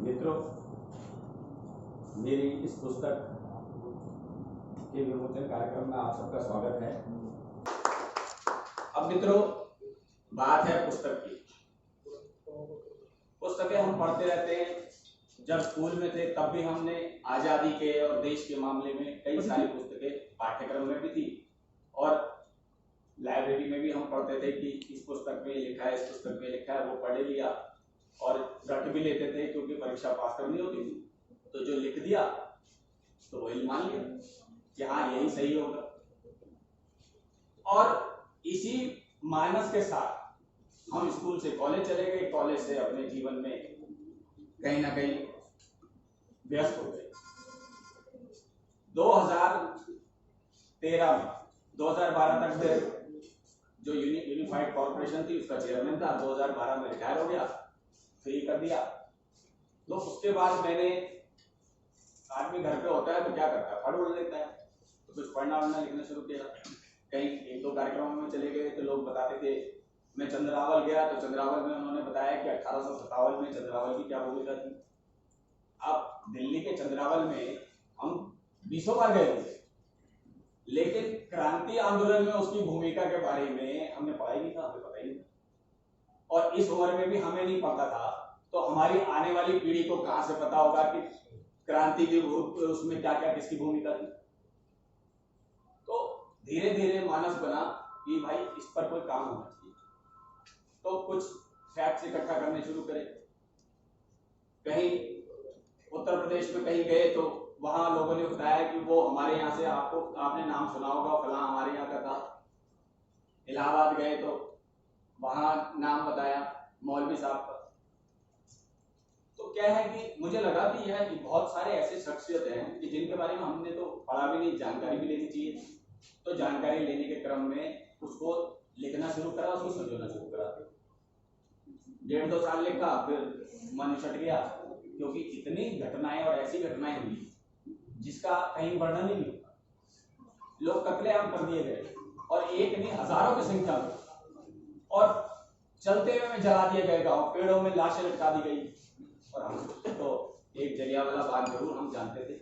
मित्रों, मेरी इस पुस्तक के विमोचन कार्यक्रम में आप सबका स्वागत है। अब मित्रों, बात है पुस्तक की। पुस्तकें हम पढ़ते रहते हैं। जब स्कूल में थे तब भी हमने आज़ादी के और देश के मामले में कई सारी पुस्तकें पाठ्यक्रम में भी थी, और लाइब्रेरी में भी हम पढ़ते थे कि इस पुस्तक में लिखा है, इस पुस्तक में लिखा है, वो पढ़ लिया और रट भी लेते थे, क्योंकि परीक्षा पास करनी होती थी। तो जो लिख दिया तो वही मान लिया कि हाँ यही सही होगा। और इसी मानस के साथ हम स्कूल से कॉलेज चले गए, कॉलेज से अपने जीवन में कहीं ना कहीं व्यस्त हो गए। 2013 में 2012 तक जो यूनिफाइड कॉर्पोरेशन थी उसका चेयरमैन था। 2012 में रिटायर हो गया, फ्री कर दिया। तो उसके बाद मैंने, आदमी घर पे होता है तो क्या करता है, पढ़ उड़ लेता है, तो कुछ पढ़ना वढ़ना लिखना शुरू किया। कहीं एक दो कार्यक्रमों में चले गए तो लोग बताते थे। मैं चंद्रावल गया तो चंद्रावल में उन्होंने बताया कि 1857 में चंद्रावल की क्या भूमिका थी। अब दिल्ली के चंद्रावल में हम 20 बार गए थे, लेकिन क्रांति आंदोलन में उसकी भूमिका के बारे में हमने पढ़ा ही नहीं था, हमें पता ही नहीं था। और इस उम्र में भी हमें नहीं पता था, तो हमारी आने वाली पीढ़ी को कहां से पता होगा कि क्रांति की उसमें क्या क्या किसकी भूमिका थी। तो धीरे धीरे मानस बना कि भाई इस पर कोई काम होना चाहिए। तो कुछ फैक्ट्स इकट्ठा करने शुरू करे। कहीं उत्तर प्रदेश में कहीं गए तो वहां लोगों ने बताया कि वो हमारे यहाँ से, आपने नाम सुना होगा, फलां हमारे यहाँ का था। इलाहाबाद गए तो वहां नाम बताया मौलवी साहब का। तो क्या है कि मुझे लगा कि यह कि बहुत सारे ऐसे शख्सियत हैं कि जिनके बारे में हमने तो पढ़ा भी नहीं, जानकारी भी लेनी चाहिए। तो जानकारी लेने के क्रम में उसको लिखना शुरू करा, उसको संजोना शुरू करा। 1.5-2 साल लिखा, फिर मन उछट गया, क्योंकि इतनी घटनाएं और ऐसी घटनाएं हुई जिसका कहीं वर्णन ही नहीं होता। लोग कत्लेआम कर दिए गए, और एक नहीं हजारों की संख्या में, और चलते हुए में जला दिए गए गांव, पेड़ों में लाशें लटका दी गई। और हम तो एक जलियांवाला बाग जरूर हम जानते थे।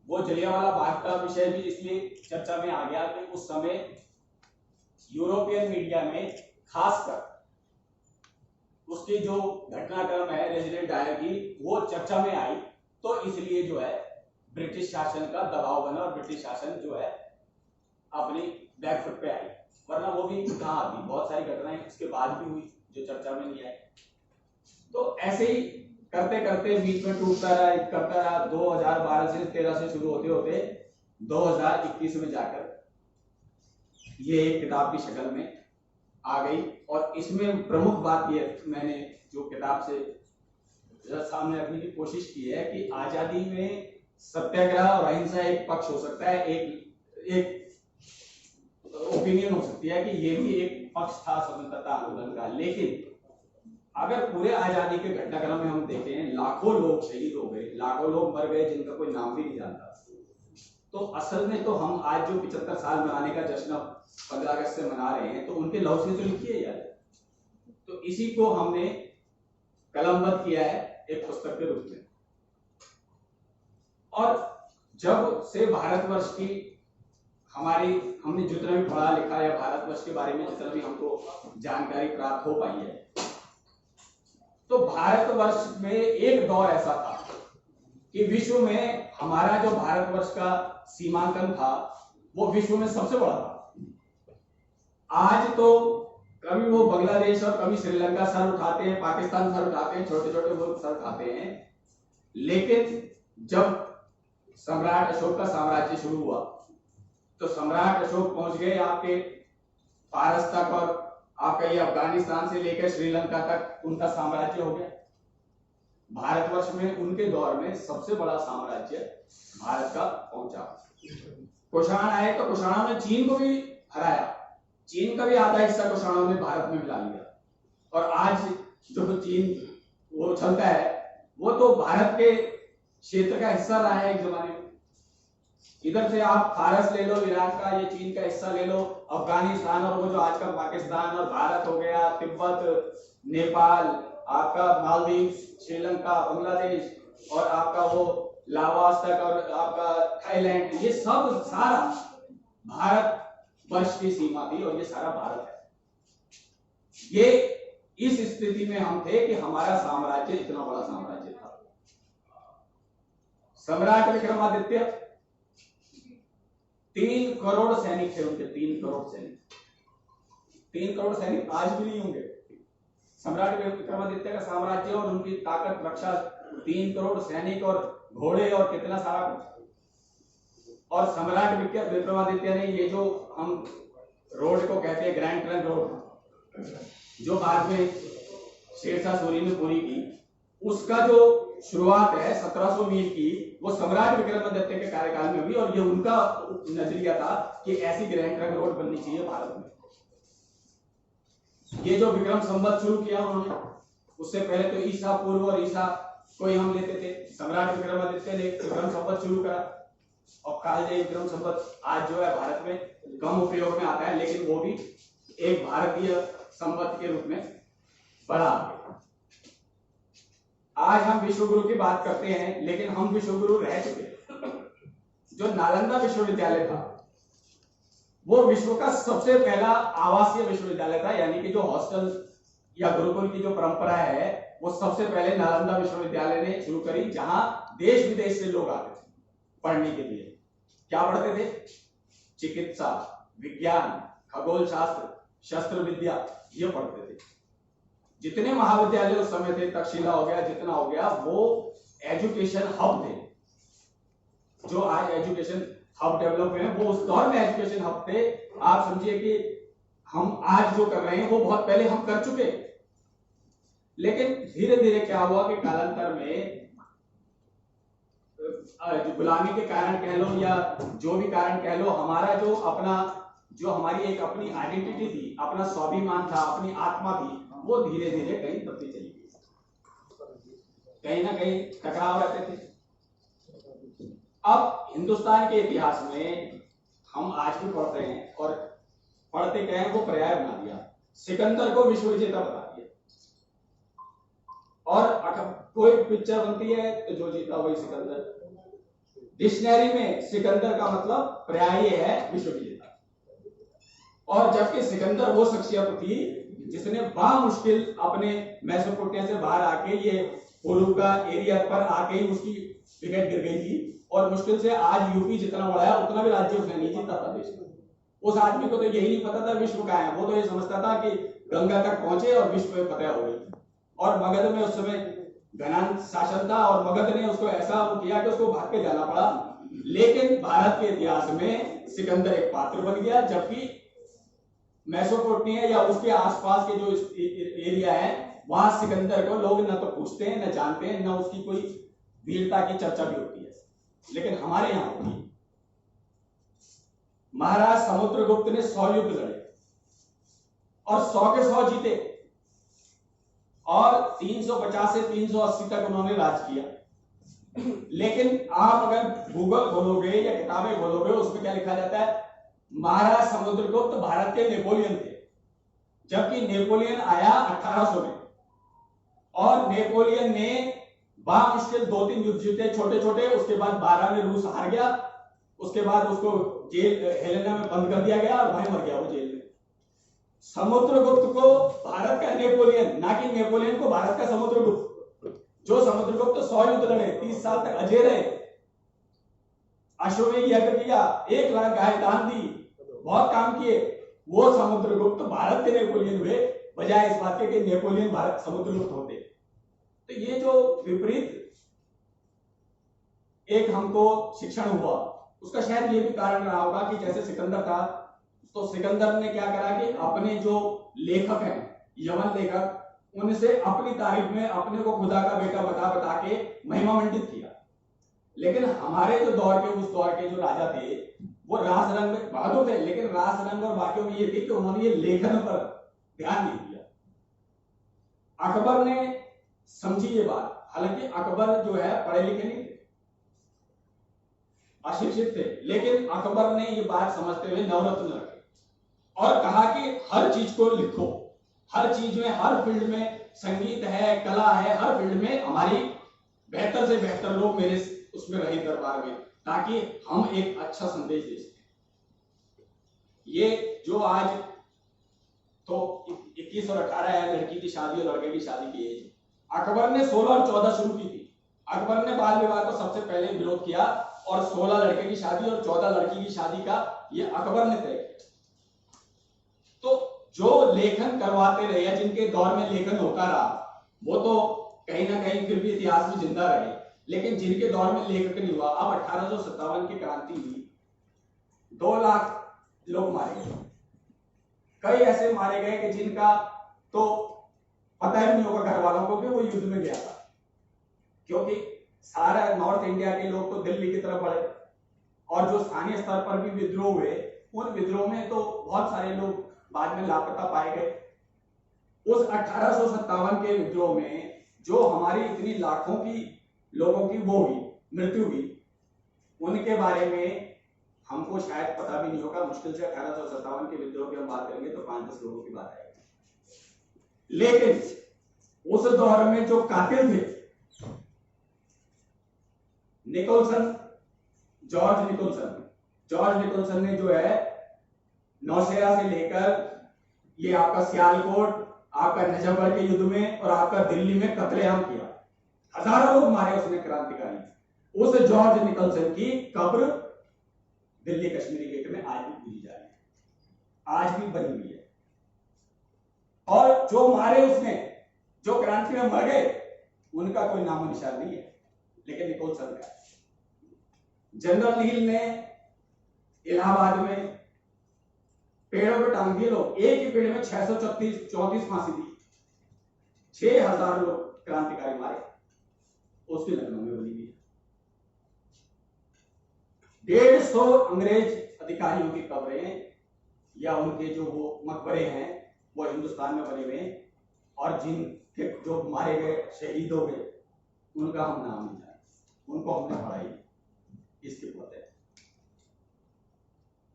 वो जलियांवाला बाग का विषय भी इसलिए चर्चा में आ गया कि उस समय यूरोपियन मीडिया में खासकर उसकी जो घटनाक्रम है रेजिडेंट डायर की, वो चर्चा में आई। तो इसलिए जो है ब्रिटिश शासन का दबाव बना, और ब्रिटिश शासन जो है अपनी बैकफुट पे आई। वरना वो भी कहां आती, बहुत सारी घटनाएं इसके बाद भी हुई जो चर्चा में नहीं आई। तो ऐसे ही करते करते बीच में टूटता रहा, करता रहा। 2012 से 13 से शुरू होते होते 2021 में जाकर ये एक किताब की शक्ल में आ गई। और इसमें प्रमुख बात ये मैंने जो किताब से सामने रखने की कोशिश की है कि आजादी में सत्याग्रह और अहिंसा एक पक्ष हो सकता है, एक ओपिनियन हो सकती है कि ये भी एक पक्ष था स्वतंत्रता आंदोलन का। लेकिन अगर पूरे आजादी के घटनाक्रम में हम देखें, लाखों लोग शहीद हो गए, लाखों लोग मर गए जिनका कोई नाम भी नहीं जानता। तो असल में तो हम आज जो 75 साल मनाने का जश्न 15 अगस्त से मना रहे हैं, तो उनके लौह से तो लिखिए यार। तो इसी को हमने कलमबद्ध किया है एक पुस्तक के रूप में। और जब से भारतवर्ष की हमने जितना भी पढ़ा लिखा या भारतवर्ष के बारे में जितना भी हमको जानकारी प्राप्त हो पाई है, तो भारतवर्ष में एक दौर ऐसा था कि विश्व में हमारा जो भारतवर्ष का सीमांकन था वो विश्व में सबसे बड़ा था। आज तो कभी वो बांग्लादेश और कभी श्रीलंका सर उठाते हैं, पाकिस्तान सर उठाते हैं, छोटे छोटे मुल्क सर उठाते हैं। लेकिन जब सम्राट अशोक का साम्राज्य शुरू हुआ तो सम्राट अशोक पहुंच गए आपके पारस तक, और आपका ये अफगानिस्तान से लेकर श्रीलंका तक उनका साम्राज्य हो गया। भारतवर्ष में उनके दौर में सबसे बड़ा साम्राज्य भारत का पहुंचा। कुषाण आए तो कुषाणों ने चीन को भी हराया, चीन का भी आधा हिस्सा कुषाणों ने भारत में मिला लिया। और आज जो चीन वो चलता है वो तो भारत के क्षेत्र का हिस्सा रहा है एक जमाने में। इधर से आप फारस ले लो, ईरान का, ये चीन का हिस्सा ले लो, अफगानिस्तान और वो जो आज का पाकिस्तान और भारत हो गया, तिब्बत, नेपाल, आपका मालदीव, श्रीलंका, बांग्लादेश और आपका वो लावास तक और आपका थाईलैंड, ये सब सारा भारत वर्ष की सीमा थी और ये सारा भारत है। ये इस स्थिति में हम थे कि हमारा साम्राज्य इतना बड़ा साम्राज्य था। सम्राट विक्रमादित्य 3 करोड़ सैनिक थे उनके, 3 करोड़ सैनिक। 3 करोड़ सैनिक आज भी नहीं होंगे। सम्राट विक्रमादित्य का साम्राज्य और उनकी ताकत, रक्षा, 3 करोड़ सैनिक और घोड़े और कितना सारा कुछ। और सम्राट विक्रमादित्य ने ये जो हम रोड को कहते हैं ग्रैंड ट्रंक रोड, जो बाद में शेरशाह सूरी ने पूरी की, उसका जो शुरुआत है 1700 मील की, वो सम्राट विक्रमादित्य के कार्यकाल में हुई। और ये उनका नजरिया था कि ऐसी ग्रैंड ट्रंक रोड बननी चाहिए भारत में। ये जो विक्रम संवत शुरू किया उन्होंने, उससे पहले तो ईसा पूर्व और ईसा को हम लेते थे। सम्राट विक्रमादित्य ने विक्रम संवत शुरू करा और कालजयी विक्रम संवत आज जो है भारत में कम उपयोग में आता है, लेकिन वो भी एक भारतीय संवत के रूप में बड़ा। आज हम विश्वगुरु की बात करते हैं, लेकिन हम विश्वगुरु रह चुके। जो नालंदा विश्वविद्यालय था वो विश्व का सबसे पहला आवासीय विश्वविद्यालय था, यानी कि जो हॉस्टल या गुरुकुल की जो परंपरा है वो सबसे पहले नालंदा विश्वविद्यालय ने शुरू करी, जहां देश विदेश से लोग आते थे पढ़ने के लिए। क्या पढ़ते थे? चिकित्सा, विज्ञान, खगोल शास्त्र, शस्त्र विद्या, ये पढ़ते थे। जितने महाविद्यालय उस समय थे, तक्षशिला हो गया, जितना हो गया, वो एजुकेशन हब थे। जो आज एजुकेशन हब डेवलप हुए हैं वो उस दौर में एजुकेशन हब थे। आप समझिए कि हम आज जो कर रहे हैं वो बहुत पहले हम कर चुके। लेकिन धीरे धीरे क्या हुआ कि कालांतर में गुलामी के कारण कह लो या जो भी कारण कह लो, हमारा जो अपना, जो हमारी एक अपनी आइडेंटिटी थी, अपना स्वाभिमान था, अपनी आत्मा थी, वो धीरे धीरे कहीं दबती चली गई। कहीं ना कहीं टकराव रहते थे। अब हिंदुस्तान के इतिहास में हम आज भी पढ़ते हैं और पढ़ते क्या है, वो पर्याय बना दिया। सिकंदर को विश्व विजेता बना दिया। और कोई पिक्चर बनती है तो जो जीता वही सिकंदर। डिक्शनरी में सिकंदर का मतलब पर्याय है विश्व विजेता। और जबकि सिकंदर वो शख्सियत थी जिसने बामुश्किल अपने मेसोपोटामिया से बाहर आके ये पोलू का एरिया पर आके ही उसकी विकेट गिर गई थी। और मुश्किल से आज यूपी जितना बड़ा है उतना भी राज्य उसने नहीं जीता था देश में। उस आदमी को तो यही नहीं पता था विश्व का है, वो तो ये समझता था कि गंगा तक पहुंचे और विश्व में फतेह हो गई। और मगध में उस समय घना शासन था और मगध ने उसको ऐसा किया कि उसको भाग के जाना पड़ा। लेकिन भारत के इतिहास में सिकंदर एक पात्र बन गया, जबकि मेसोपोटामिया या उसके आसपास के जो एरिया है वहां सिकंदर को लोग न तो पूछते हैं, न जानते हैं, न उसकी कोई वीरता की चर्चा भी होती है। लेकिन हमारे यहां होती है। महाराज समुद्रगुप्त ने 100 युद्ध लड़े और 100 के 100 जीते और 350 से 380 तक उन्होंने राज किया। लेकिन आप अगर गूगल खोलोगे या किताबें खोलोगे, उसमें क्या लिखा जाता है? महाराज समुद्रगुप्त भारत के नेपोलियन थे, जबकि नेपोलियन आया 1800 में। और नेपोलियन ने बामुश्किल 2-3 युद्ध जीते छोटे छोटे। उसके बाद 12 में रूस हार गया। उसके बाद उसको जेल हेलेना में बंद कर दिया गया और वहीं मर गया वो जेल में। समुद्रगुप्त को भारत का नेपोलियन, ना कि नेपोलियन को भारत का समुद्रगुप्त। जो समुद्रगुप्त 100 युद्ध लड़े, 30 साल तक अजय रहे, अश्वमेध यज्ञ किया, 1 लाख गाय दान दी, बहुत काम किए, वो समुद्रगुप्त भारत के नेपोलियन हुए, बजाय इस बात के कि नेपोलियन भारत समुद्रगुप्त होते। तो ये जो विपरीत एक हमको शिक्षण हुआ, उसका शायद ये भी कारण रहा होगा कि जैसे सिकंदर था, तो सिकंदर ने क्या करा कि अपने जो लेखक हैं, यवन लेखक, उनसे अपनी तारीफ में अपने को खुदा का बेटा बता बता के महिमा मंडित किया। लेकिन हमारे जो दौर के, उस दौर के जो राजा थे, वो रास रंग में बहादुर थे, लेकिन रास रंग और बाकियों में ये थी कि उन्होंने ये लेखन पर ध्यान नहीं दिया। अकबर ने समझी ये बात, हालांकि अकबर जो है पढ़े लिखे नहीं थे, अशिक्षित थे, लेकिन अकबर ने ये बात समझते हुए नवरत्न रखे और कहा कि हर चीज को लिखो, हर चीज में, हर फील्ड में, संगीत है, कला है, हर फील्ड में हमारी बेहतर से बेहतर लोग मेरे उसमें रहे दरबार में, ताकि हम एक अच्छा संदेश दे सकें। ये जो आज तो 21 और 18 है लड़की की शादी और लड़के की शादी की एज। अकबर ने 16 और 14 शुरू की थी। अकबर ने बाल विवाह को सबसे पहले विरोध किया और 16 लड़के की शादी और 14 लड़की की शादी का ये अकबर ने तय किया। तो जो लेखन करवाते रहे या जिनके दौर में लेखन होता रहा वो तो कहीं ना कहीं फिर भी इतिहास में जिंदा रहे, लेकिन जिनके दौर में लेखक नहीं हुआ, अब 1857 की क्रांति हुई, 2 लाख लोग मारे गए। कई ऐसे मारे गए कि जिनका तो पता ही नहीं होगा घर वालों को कि वो युद्ध में गया था, क्योंकि सारा नॉर्थ इंडिया के लोग तो दिल्ली की तरफ बढ़े और जो स्थानीय स्तर पर भी विद्रोह हुए, उन विद्रोह में तो बहुत सारे लोग बाद में लापता पाए गए। उस 1857 के विद्रोह में जो हमारी इतनी लाखों की लोगों की वो हुई, मृत्यु हुई, उनके बारे में हमको शायद पता भी नहीं होगा। मुश्किल से 1857 के विद्रोह की हम बात करेंगे तो 5-10 लोगों की बात आएगी। लेकिन उस दौर में जो कातिल थे, जॉर्ज निकोलसन ने जो है नौशेरा से लेकर ये आपका सियालकोट, आपका नजफगढ़ के युद्ध में और आपका दिल्ली में कत्लेआम किया। हजारों लोग मारे उसने क्रांतिकारी। उस जॉर्ज निकोलसन की कब्र दिल्ली कश्मीरी गेट में आज भी पूजी जा रही है, आज भी बनी हुई है। और जो मारे उसने, जो क्रांति में मर गए, उनका कोई नामो निशान नहीं है, लेकिन निकोलसन का। जनरल नील ने इलाहाबाद में पेड़ों पे टांग दिए लोग, एक ही पेड़ में 634 फांसी दी, 6000 लोग क्रांतिकारी मारे। उसकी लखनऊ में बनी हुई है। 150 अंग्रेज अधिकारियों की कब्रें या उनके जो वो मकबरे हैं वो हिंदुस्तान में बने हुए हैं, और जिनके जो मारे गए शहीद हो गए उनका हम नाम नहीं जानते, उनको हमने पढ़ाई इसके पता है।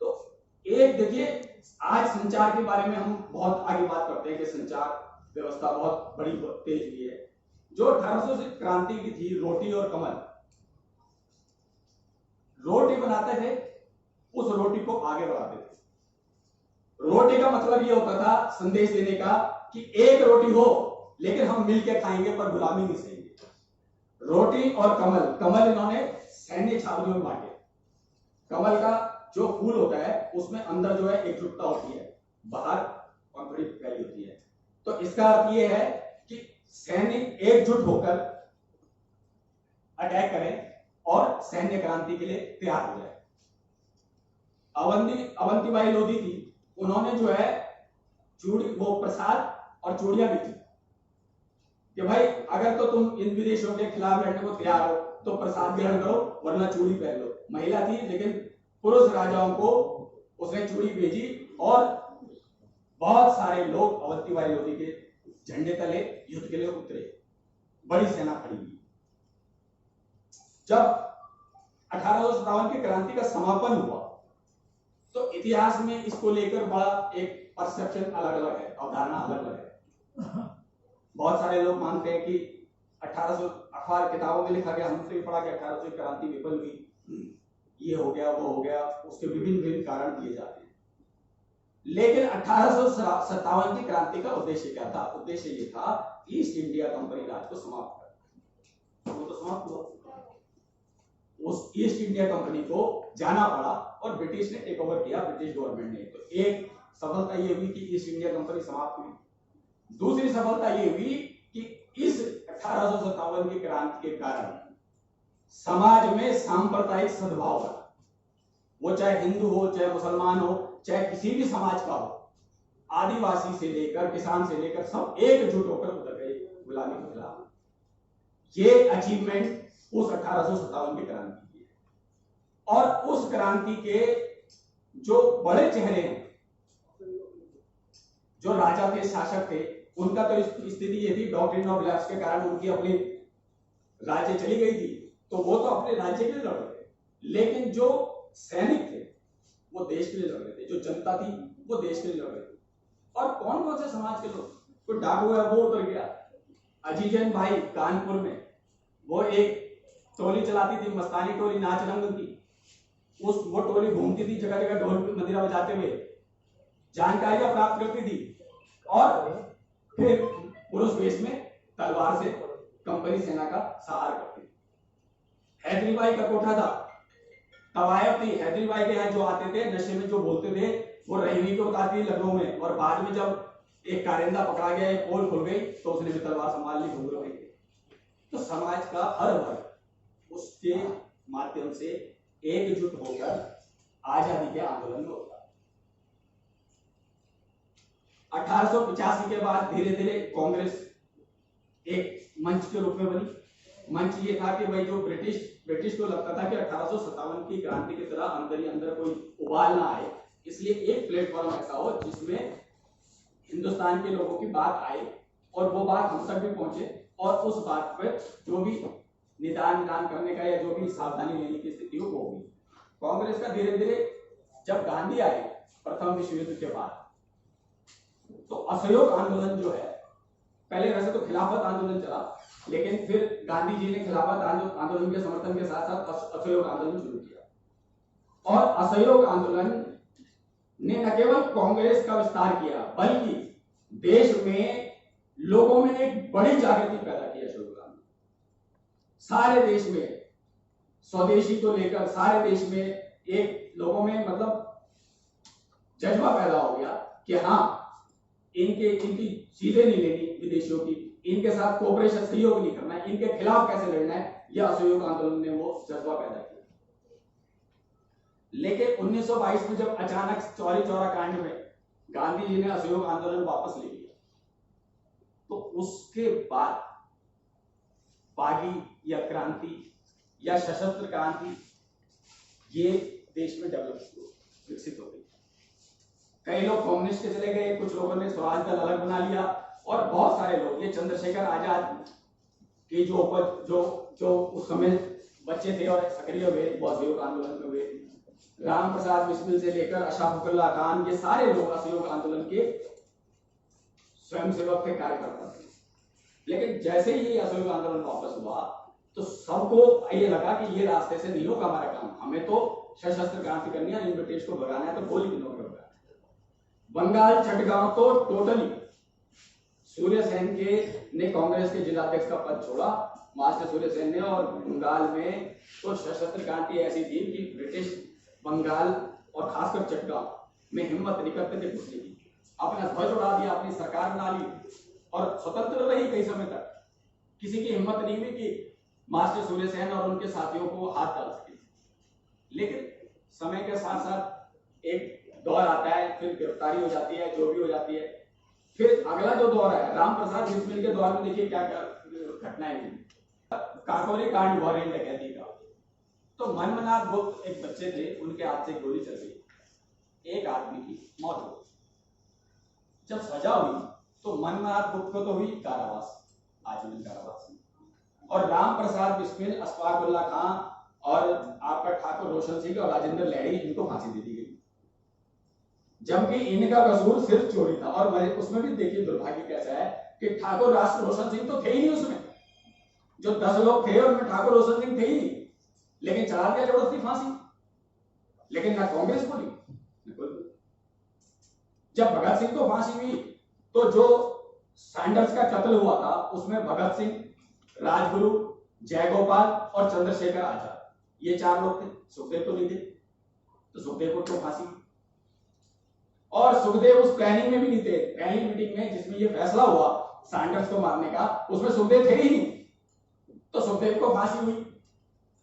तो एक देखिए, आज संचार के बारे में हम बहुत आगे बात करते हैं कि संचार व्यवस्था बहुत बड़ी तेज हुई है। जो 1800 से क्रांति की थी, रोटी और कमल, रोटी बनाते थे, उस रोटी को आगे बढ़ाते थे। रोटी का मतलब यह होता था संदेश देने का कि एक रोटी हो लेकिन हम मिलकर खाएंगे पर गुलामी नहीं सहेंगे। रोटी और कमल, कमल इन्होंने सैन्य छावनियों में बांटे। कमल का जो फूल होता है उसमें अंदर जो है एकजुटता होती है, बाहर थोड़ी फैली होती है। तो इसका अर्थ यह है कि सैनिक एकजुट होकर अटैक करें और सैन्य क्रांति के लिए तैयार हो जाए। अवंतीबाई लोधी थी, उन्होंने जो है चूड़ी, वो प्रसाद और चूड़ियां भी थी कि भाई अगर तो तुम इन विदेशों के खिलाफ लड़ने को तैयार हो तो प्रसाद ग्रहण करो वरना चूड़ी पहन लो। महिला थी लेकिन पुरुष राजाओं को उसने चूड़ी भेजी और बहुत सारे लोग अवंतीबाई लोधी के झंडे तले युद्ध के लिए उतरे। बड़ी सेना खड़ी हुई। जब 1857 की क्रांति का समापन हुआ तो इतिहास में इसको लेकर बड़ा एक परसेप्शन अलग अलग है, अवधारणा अलग अलग है। बहुत सारे लोग मानते हैं कि 1800 अखबार किताबों में लिखा गया, हमने भी पढ़ा कि 1800 की क्रांति विफल हुई, ये हो गया वो हो गया, उसके विभिन्न कारण दिए जाते हैं। लेकिन 1857 की क्रांति का उद्देश्य क्या था? उद्देश्य ये था ईस्ट इंडिया कंपनी राज को समाप्त करना। वो तो समाप्त हुआ, उस ईस्ट इंडिया कंपनी को जाना पड़ा और ब्रिटिश ने टेक ओवर किया, ब्रिटिश गवर्नमेंट ने। तो एक सफलता ये हुई कि ईस्ट इंडिया कंपनी समाप्त हुई। दूसरी सफलता ये हुई कि इस 1857 की क्रांति के कारण समाज में सांप्रदायिक सद्भाव बना। वो चाहे हिंदू हो, चाहे मुसलमान हो, चाहे किसी भी समाज का हो, आदिवासी से लेकर किसान से लेकर सब एकजुट होकर उतर गए गुलामी के खिलाफ। ये अचीवमेंट उस 1857 की क्रांति की है। और उस क्रांति के जो बड़े चेहरे हैं, जो राजा थे, शासक थे, उनका तो स्थिति ये थी, डॉक्ट्रिन ऑफ लैप्स के कारण उनकी अपनी राज्य चली गई थी, तो वो तो अपने राज्य के लिए लड़ रहे थे। लेकिन जो सैनिक थे वो देश के लिए लड़ रहे थे, जो जनता थी वो देश के लिए लड़ रहे थे। और कौन कौन से समाज के लोग? तो डाकू है वो उतर गया। अजीजन भाई कानपुर में वो एक टोली चलाती थी, मस्तानी टोली, नाच रंग की, वो टोली घूमती थी जगह जगह ढोल मंजीरा बजाते हुए, जानकारियां प्राप्त करती थी और फिर पुरुष वेश में तलवार से कंपनी सेना का सहारा करती थी। हैदरी बाई का कोठा था, तवायफ थी। हैदरी बाई के यहाँ जो आते थे नशे में जो बोलते थे वो रहीमी को उतारती थी लखनऊ में, और बाद में जब एक कारिंदा पकड़ा गया, एक पोल खुल गई तो उसने भी तलवार संभाल ली, घुंघरू लेके। तो समाज का हर वर्ग उसके माध्यम से एकजुट होकर आजादी के आंदोलन में होता। 1885 के बाद धीरे धीरे कांग्रेस एक मंच के रूप में बनी। मंच ये था कि भाई जो ब्रिटिश को लगता था कि 1857 की क्रांति की तरह अंदर ही अंदर कोई उबाल ना आए, इसलिए एक प्लेटफॉर्म ऐसा हो जिसमें हिंदुस्तान के लोगों की बात आए और वो बात हम तक भी पहुंचे, और उस बात पर जो भी निदान करने का या जो भी सावधानी लेने की स्थिति हो वो हुई। कांग्रेस का धीरे धीरे जब गांधी आए प्रथम विश्व युद्ध के बाद, तो असहयोग आंदोलन जो है, पहले वैसे तो खिलाफत आंदोलन चला, लेकिन फिर गांधी जी ने खिलाफत आंदोलन के समर्थन के साथ साथ असहयोग आंदोलन शुरू किया। और असहयोग आंदोलन ने न केवल कांग्रेस का विस्तार किया बल्कि देश में लोगों में एक बड़ी जागृति पैदा की। असहयोग आंदोलन सारे देश में, स्वदेशी को लेकर सारे देश में एक लोगों में मतलब जज्बा पैदा हो गया कि हाँ, इनकी चीजें नहीं लेनी विदेशियों की, इनके साथ कोऑपरेशन सहयोग नहीं करना है, इनके खिलाफ कैसे लड़ना है। यह असहयोग आंदोलन ने वो जज्बा पैदा किया। लेकिन 1922 में जब अचानक चौरी चौरा कांड में गांधी जी ने असहयोग आंदोलन वापस ले लिया, तो उसके बाद बागी या क्रांति या सशस्त्र क्रांति ये देश में विकसित हो गई। कई लोग कम्युनिस्ट के चले गए, कुछ लोगों ने स्वराज दल अलग बना लिया, और बहुत सारे लोग, ये चंद्रशेखर आजाद की जो उस समय बच्चे थे और सक्रिय हुए, वो असहयोग आंदोलन में हुए। राम प्रसाद बिस्मिल से लेकर अशफाकुल्लाह खान, ये सारे लोग असहयोग आंदोलन के स्वयंसेवक थे, कार्यकर्ता थे। लेकिन जैसे ही असहयोग आंदोलन वापस हुआ तो सबको ये लगा कि ये रास्ते से नहीं होगा हमारा काम, हमें तो सशस्त्र क्रांति करनी है, ब्रिटिश को भगाना है, तो गोली की नोक लगाना है। बंगाल चटगांव तो टोटली सूर्य सेन ने कांग्रेस के जिलाध्यक्ष का पद छोड़ा, मास्टर सूर्य सेन ने, और बंगाल में तो सशस्त्र क्रांति ऐसी थी कि ब्रिटिश बंगाल और खासकर चटगांव में हिम्मत नहीं करते थे घुसने की। अपना ध्वज उड़ा दिया, अपनी सरकार बना ली और स्वतंत्र रही कई समय तक। किसी की हिम्मत नहीं हुई कि मास्टर सूर्य सेन और उनके साथियों को हाथ डाल सके। लेकिन समय के साथ साथ एक दौर आता है, फिर गिरफ्तारी हो जाती है, जो भी हो जाती है। फिर अगला जो दौर है राम प्रसाद बिस्मिल के दौर में, देखिए क्या क्या घटनाएं हुई। काकोरी कांड हुआ, रेल डकैती का। तो मनमनाथ गुप्त एक बच्चे थे, उनके हाथ से गोली चल गई, एक आदमी की मौत हो गई। जब सजा हुई तो मनमनाथ गुप्त को तो हुई कारावास, आजीवन कारावास, और राम प्रसाद बिस्मिल, अशफाकुल्लाह खान और आपका ठाकुर रोशन सिंह और राजेंद्र लहरी, इनको फांसी दे दी गई। जबकि इनका कसूर सिर्फ चोरी था। और उसमें भी देखिए दुर्भाग्य कैसा है कि ठाकुर राष्ट्र रोशन सिंह तो थे ही नहीं उसमें, जो 10 लोग थे उनमें ठाकुर रोशन सिंह थे ही नहीं, लेकिन चढ़ा दिया जबरदस्ती फांसी। लेकिन ना कांग्रेस बोली ना कोई। जब भगत सिंह को फांसी हुई तो जो सैंडर्स का कत्ल हुआ था उसमें भगत सिंह, राजगुरु, जयगोपाल और चंद्रशेखर आजाद, ये 4 लोग थे। सुखदेव तो नहीं थे, तो सुखदेव को तो फांसी। और सुखदेव उस प्लानिंग में भी नहीं थे, पहली मीटिंग में जिसमें ये फैसला हुआ सैंडर्स को मारने का, उसमें सुखदेव थे ही नहीं, तो सुखदेव को फांसी हुई।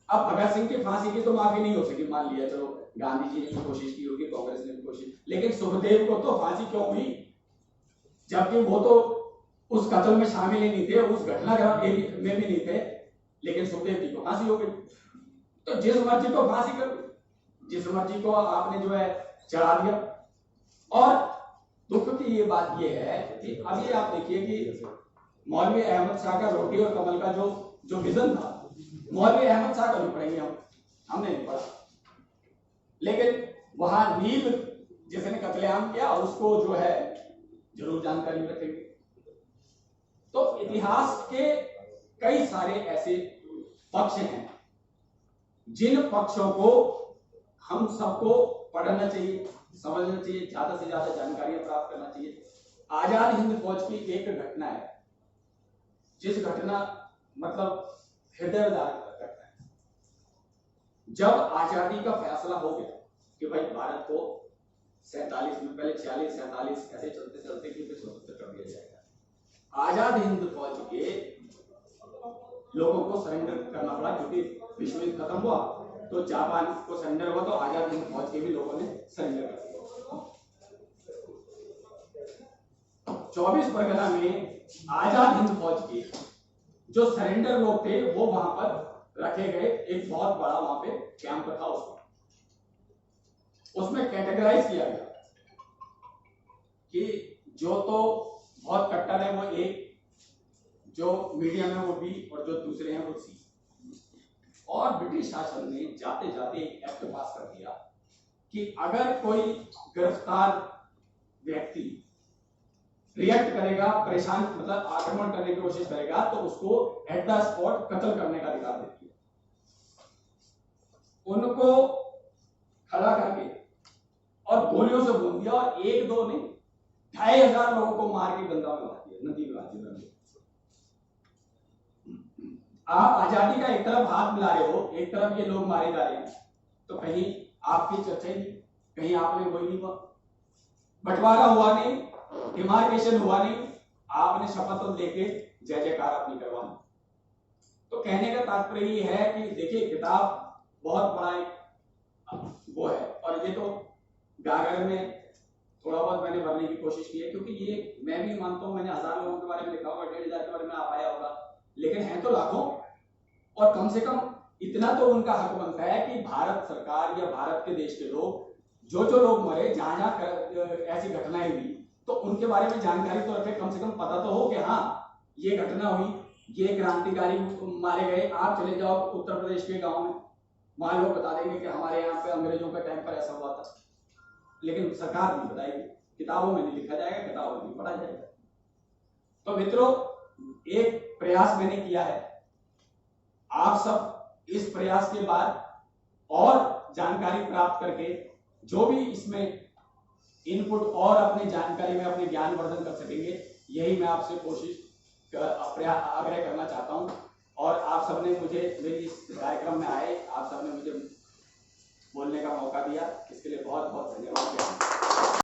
अब भगत सिंह की फांसी की तो माफी नहीं हो सकी, मान लिया चलो गांधी जी ने भी कोशिश की होगी, कांग्रेस ने भी कोशिश, लेकिन सुखदेव को तो फांसी क्यों हुई? जबकि वो तो उस कत्ल में शामिल ही नहीं थे, उस घटनाक्रम में भी नहीं थे, लेकिन सुखदेव जी को फांसी हो गई। तो जिस मर्जी को फांसी कर, जिस मर्जी को आपने जो है चढ़ा दिया। और दुख की ये बात ये है कि अभी आप देखिए कि मौलवी अहमद शाह का रोटी और कमल का जो विजन था, मौलवी अहमद शाह का नहीं पढ़ेंगे हमने नहीं पढ़ा, लेकिन वहां नील जिसने कत्लेआम किया उसको जो है जरूर जानकारी रखेंगे। तो इतिहास के कई सारे ऐसे पक्ष हैं जिन पक्षों को हम सबको पढ़ना चाहिए, समझना चाहिए, ज्यादा से ज्यादा जानकारियां प्राप्त करना चाहिए। आजाद हिंद फौज की एक घटना है जिस घटना मतलब हृदय विदारक घटना है। जब आजादी का फैसला हो गया कि भाई भारत को 47 में, पहले 46, 47 ऐसे चलते चलते कि स्वतंत्र कर दिया जाएगा, आजाद हिंद फौज के लोगों को सरेंडर करना पड़ा क्योंकि विश्व युद्ध खत्म हुआ तो जापान को सरेंडर हुआ, तो आजाद हिंद फौज के भी लोगों ने सरेंडर कर दिया। 24 परगना में आजाद हिंद फौज के जो सरेंडर लोग थे वो वहां पर रखे गए, एक बहुत बड़ा वहां पे कैंप था, उसमें कैटेगराइज किया गया कि जो तो बहुत कट्टर है वो ए, जो मीडियम है वो बी और जो दूसरे हैं वो सी। और ब्रिटिश शासन ने जाते जाते एक एक्ट पास कर दिया कि अगर कोई गिरफ्तार व्यक्ति रिएक्ट करेगा, परेशान मतलब आक्रमण करने की कोशिश करेगा तो उसको एट द स्पॉट कत्ल करने का अधिकार देती है। उनको खड़ा करके और गोलियों से भून दिया और एक दो नहीं 2500 लोगों को मार के गंगा में बहा दिया, नदी में बहा दिया। आप आजादी का एक तरफ हाथ मिला रहे हो, एक तरफ ये लोग मारे जा रहे हैं, तो कहीं आपकी चर्चा नहीं, कहीं आपने वही नहीं हुआ, बंटवारा हुआ नहीं, डिमार्केशन हुआ नहीं, आपने शपथ लेके जय जयकार अपनी करवानी। तो कहने का तात्पर्य ये है कि देखिए किताब बहुत बड़ा वो है और ये तो गागर में थोड़ा बहुत मैंने भरने की कोशिश की है क्योंकि ये मैं भी मानता हूं मैंने 1000 लोगों के बारे में लिखा होगा, 1500 के बारे में आ पाया होगा, लेकिन हैं तो लाखों। और कम से कम इतना तो उनका हक बनता है कि भारत सरकार या भारत के देश के लोग जो लोग मरे, जहां जहां ऐसी घटनाएं हुई तो उनके बारे में जानकारी तो रखे, कम से कम पता तो हो कि हाँ ये घटना हुई, ये क्रांतिकारी मारे गए। आप चले जाओ उत्तर प्रदेश के गांव में, वहां लोग बता देंगे कि हमारे यहाँ पे अंग्रेजों के टाइम पर ऐसा हुआ था, लेकिन सरकार नहीं बताएगी, किताबों में नहीं लिखा जाएगा, किताबों में नहीं पढ़ा जाएगा। तो मित्रों एक प्रयास मैंने किया है, आप सब इस प्रयास के बाद और जानकारी प्राप्त करके जो भी इसमें इनपुट और अपनी जानकारी में अपने ज्ञान वर्धन कर सकेंगे, यही मैं आपसे कोशिश आग्रह करना चाहता हूं। और आप सबने मुझे मेरी इस कार्यक्रम में आए, आप सबने मुझे बोलने का मौका दिया, इसके लिए बहुत बहुत धन्यवाद।